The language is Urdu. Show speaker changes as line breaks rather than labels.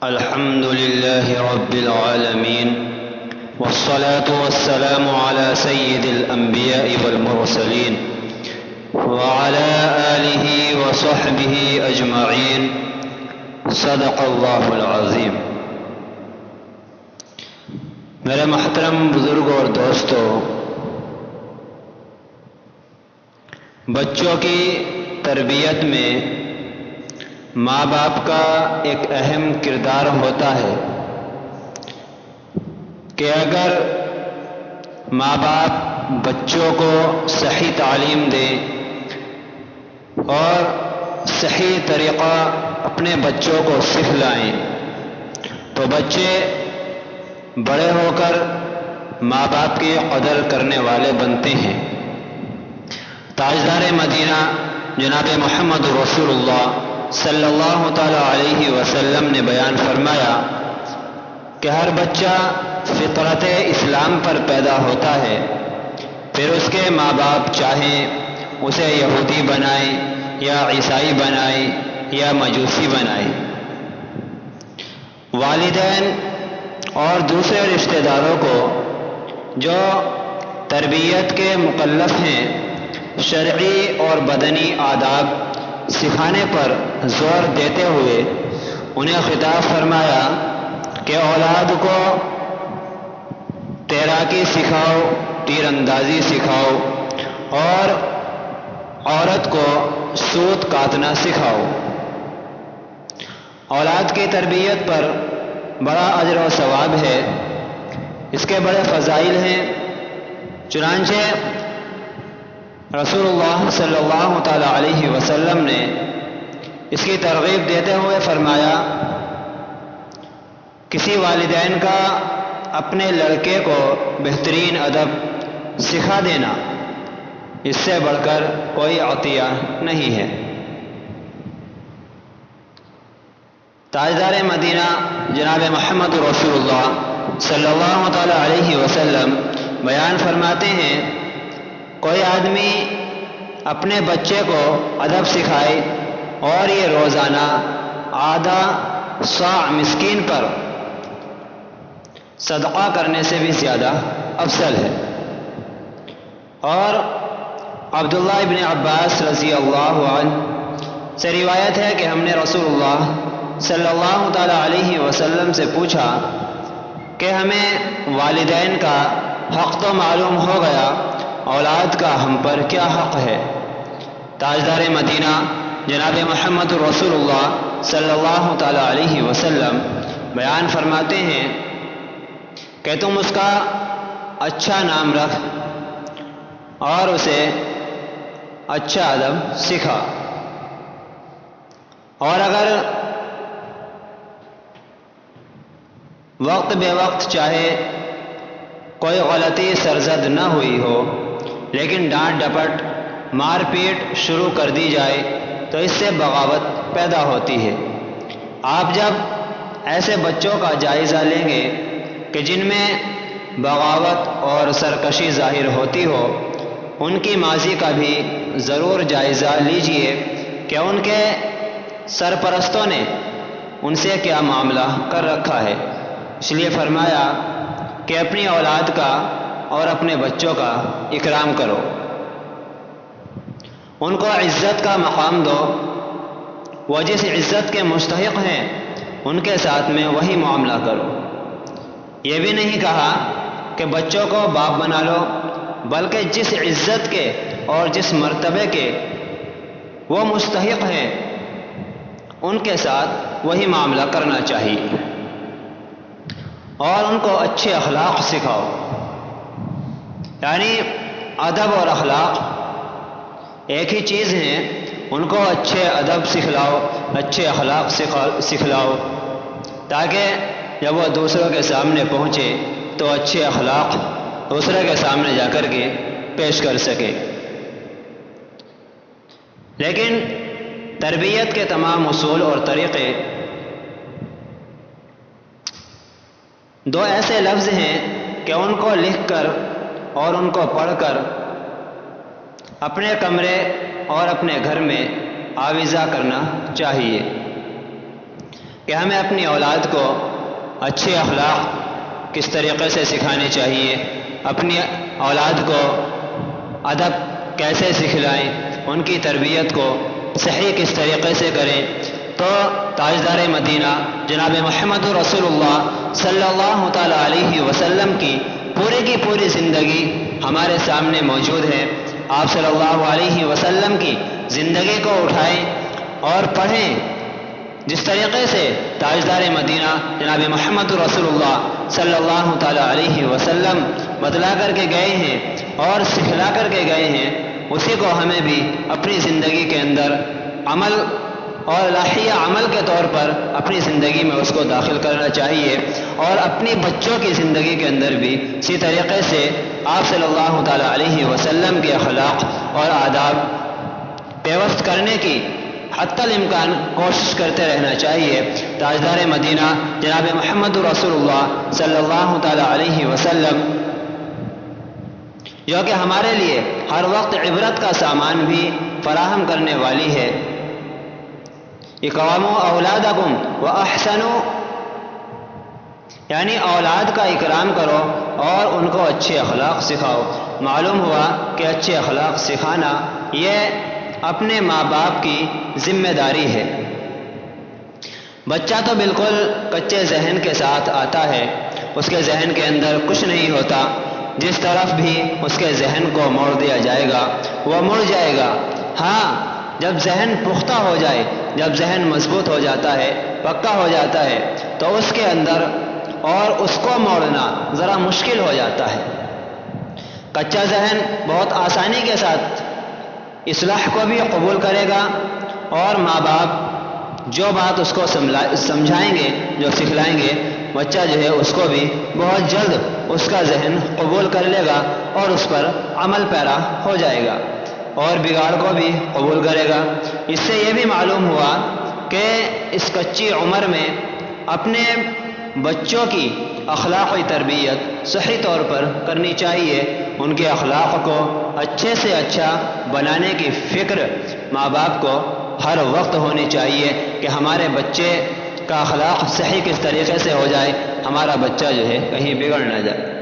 الحمد لله رب العالمين والصلاة والسلام على سيد الأنبياء والمرسلين وعلى آله وصحبه أجمعين صدق اللہ العظیم۔ میرے محترم بزرگوں اور دوستوں، بچوں کی تربیت میں ماں باپ کا ایک اہم کردار ہوتا ہے کہ اگر ماں باپ بچوں کو صحیح تعلیم دیں اور صحیح طریقہ اپنے بچوں کو سکھلائیں تو بچے بڑے ہو کر ماں باپ کی قدر کرنے والے بنتے ہیں۔ تاجدار مدینہ جناب محمد رسول اللہ صلی اللہ تعالی علیہ وسلم نے بیان فرمایا کہ ہر بچہ فطرت اسلام پر پیدا ہوتا ہے، پھر اس کے ماں باپ چاہیں اسے یہودی بنائیں یا عیسائی بنائیں یا مجوسی بنائیں۔ والدین اور دوسرے رشتہ داروں کو جو تربیت کے مکلف ہیں، شرعی اور بدنی آداب سکھانے پر زور دیتے ہوئے انہیں خطاب فرمایا کہ اولاد کو تیراکی سکھاؤ، تیر اندازی سکھاؤ اور عورت کو سوت کاٹنا سکھاؤ۔ اولاد کی تربیت پر بڑا اجر و ثواب ہے، اس کے بڑے فضائل ہیں۔ چنانچہ رسول اللہ صلی اللہ تعالی علیہ وسلم نے اس کی ترغیب دیتے ہوئے فرمایا، کسی والدین کا اپنے لڑکے کو بہترین ادب سکھا دینا اس سے بڑھ کر کوئی عطیہ نہیں ہے۔ تاجدار مدینہ جناب محمد رسول اللہ صلی اللہ تعالی علیہ وسلم بیان فرماتے ہیں، کوئی آدمی اپنے بچے کو ادب سکھائے اور یہ روزانہ آدھا صاع مسکین پر صدقہ کرنے سے بھی زیادہ افضل ہے۔ اور عبداللہ ابن عباس رضی اللہ عنہ سے روایت ہے کہ ہم نے رسول اللہ صلی اللہ تعالی علیہ وسلم سے پوچھا کہ ہمیں والدین کا حق تو معلوم ہو گیا، اولاد کا ہم پر کیا حق ہے؟ تاجدار مدینہ جناب محمد رسول اللہ صلی اللہ تعالی علیہ وسلم بیان فرماتے ہیں کہ تم اس کا اچھا نام رکھ اور اسے اچھا ادب سکھا، اور اگر وقت بے وقت چاہے کوئی غلطی سرزد نہ ہوئی ہو لیکن ڈانٹ ڈپٹ مار پیٹ شروع کر دی جائے تو اس سے بغاوت پیدا ہوتی ہے۔ آپ جب ایسے بچوں کا جائزہ لیں گے کہ جن میں بغاوت اور سرکشی ظاہر ہوتی ہو، ان کی ماضی کا بھی ضرور جائزہ لیجئے کہ ان کے سرپرستوں نے ان سے کیا معاملہ کر رکھا ہے۔ اس لیے فرمایا کہ اپنی اولاد کا اور اپنے بچوں کا اکرام کرو، ان کو عزت کا مقام دو، وہ جس عزت کے مستحق ہیں ان کے ساتھ میں وہی معاملہ کرو۔ یہ بھی نہیں کہا کہ بچوں کو باپ بنا لو، بلکہ جس عزت کے اور جس مرتبے کے وہ مستحق ہیں ان کے ساتھ وہی معاملہ کرنا چاہیے، اور ان کو اچھے اخلاق سکھاؤ۔ یعنی ادب اور اخلاق ایک ہی چیز ہیں، ان کو اچھے ادب سکھلاؤ، اچھے اخلاق سکھلاؤ، تاکہ جب وہ دوسروں کے سامنے پہنچے تو اچھے اخلاق دوسرے کے سامنے جا کر کے پیش کر سکے۔ لیکن تربیت کے تمام اصول اور طریقے دو ایسے لفظ ہیں کہ ان کو لکھ کر اور ان کو پڑھ کر اپنے کمرے اور اپنے گھر میں آویزہ کرنا چاہیے۔ کہ ہمیں اپنی اولاد کو اچھے اخلاق کس طریقے سے سکھانے چاہیے، اپنی اولاد کو ادب کیسے سکھلائیں، ان کی تربیت کو صحیح کس طریقے سے کریں، تو تاجدار مدینہ جناب محمد رسول اللہ صلی اللہ تعالیٰ علیہ وسلم کی پوری زندگی ہمارے سامنے موجود ہے۔ آپ صلی اللہ علیہ وسلم کی زندگی کو اٹھائیں اور پڑھیں، جس طریقے سے تاجدار مدینہ جناب محمد رسول اللہ صلی اللہ تعالیٰ علیہ وسلم بتلا کر کے گئے ہیں اور سکھلا کر کے گئے ہیں، اسی کو ہمیں بھی اپنی زندگی کے اندر عمل اور لاحیہ عمل کے طور پر اپنی زندگی میں اس کو داخل کرنا چاہیے، اور اپنی بچوں کی زندگی کے اندر بھی اسی طریقے سے آپ صلی اللہ تعالیٰ علیہ وسلم کے اخلاق اور آداب پیوست کرنے کی حتی الامکان کوشش کرتے رہنا چاہیے۔ تاجدار مدینہ جناب محمد رسول اللہ صلی اللہ تعالیٰ علیہ وسلم جو کہ ہمارے لیے ہر وقت عبرت کا سامان بھی فراہم کرنے والی ہے۔ اکرموا اولادکم واحسنوا، یعنی اولاد کا اکرام کرو اور ان کو اچھے اخلاق سکھاؤ۔ معلوم ہوا کہ اچھے اخلاق سکھانا یہ اپنے ماں باپ کی ذمہ داری ہے۔ بچہ تو بالکل کچے ذہن کے ساتھ آتا ہے، اس کے ذہن کے اندر کچھ نہیں ہوتا، جس طرف بھی اس کے ذہن کو موڑ دیا جائے گا وہ مڑ جائے گا۔ ہاں، جب ذہن پختہ ہو جائے، جب ذہن مضبوط ہو جاتا ہے، پکا ہو جاتا ہے، تو اس کے اندر اور اس کو موڑنا ذرا مشکل ہو جاتا ہے۔ کچا ذہن بہت آسانی کے ساتھ اصلاح کو بھی قبول کرے گا، اور ماں باپ جو بات اس کو سمجھائیں گے، جو سکھلائیں گے، بچہ جو ہے اس کو بھی بہت جلد اس کا ذہن قبول کر لے گا اور اس پر عمل پیرا ہو جائے گا اور بگاڑ کو بھی قبول کرے گا۔ اس سے یہ بھی معلوم ہوا کہ اس کچی عمر میں اپنے بچوں کی اخلاقی تربیت صحیح طور پر کرنی چاہیے، ان کے اخلاق کو اچھے سے اچھا بنانے کی فکر ماں باپ کو ہر وقت ہونی چاہیے کہ ہمارے بچے کا اخلاق صحیح کس طریقے سے ہو جائے، ہمارا بچہ جو ہے کہیں بگڑ نہ جائے۔